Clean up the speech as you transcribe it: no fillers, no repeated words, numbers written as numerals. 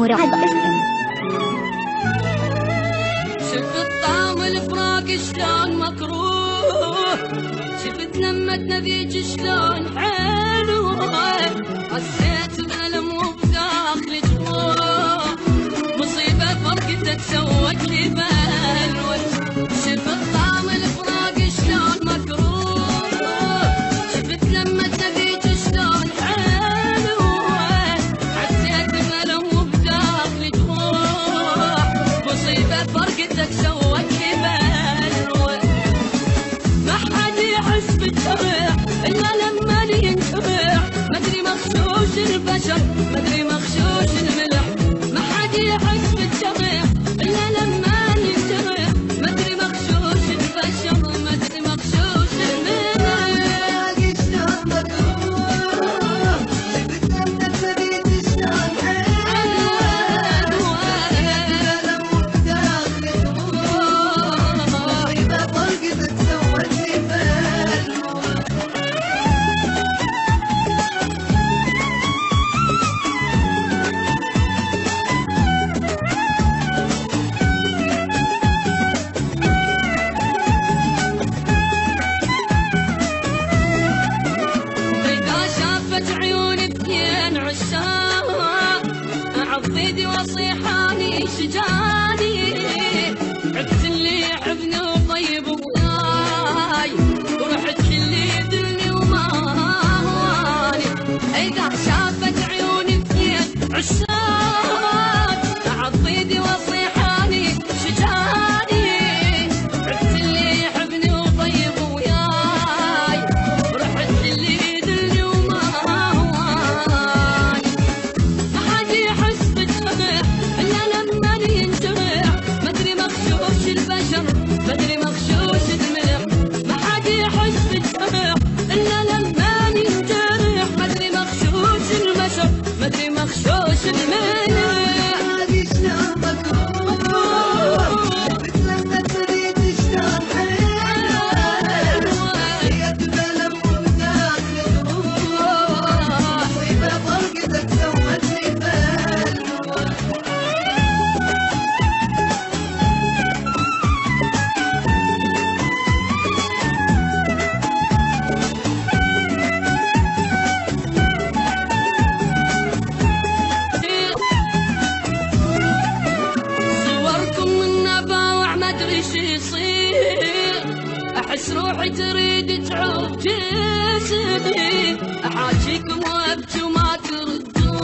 مراد FM. شفت طعم الفراق شلون مكروه، شفت لمة نبيج شلون حلوة، حسيت بألم وبداخلي جروح، مصيبة فرقتك سوت لي بلوى. شفت طعم الفراق شلون مكروه، شفت لمة نبيج شلون حلوة، حسيت بألم وبداخلي جروح، مصيبة فرقتك سوت لي بلوى. ما حد يحس بالجرح إلا لما ينجرح، مدري مغشوش البشر مدري مغشوش الملح. ما حد يحس بالجرح إلا لما ينجرح، مدري مغشوش البشر مدري مغشوش الملح. عضيدي وصيحاني شجاني، عبت اللي يحبني وطيب وياي، ورحت اللي يدلني وما هواني. إذا شافت عيوني اثنين عشاق، عضيدي وصيحاني شجاني، عبت اللي يحبني وطيب وياي، ورحت اللي يدلني وما هواني. ما حد يحس بالجرح إلا لما ينجرح، مدري مغشوش البشر مدري مغشوش الملح. ما حد يحس بالجرح إلا لما ينجرح، مدري مغشوش البشر مدري مغشوش الملح. أحس روحي تريد تعود جسدي، أحاجيكم وأبكي وما تردون.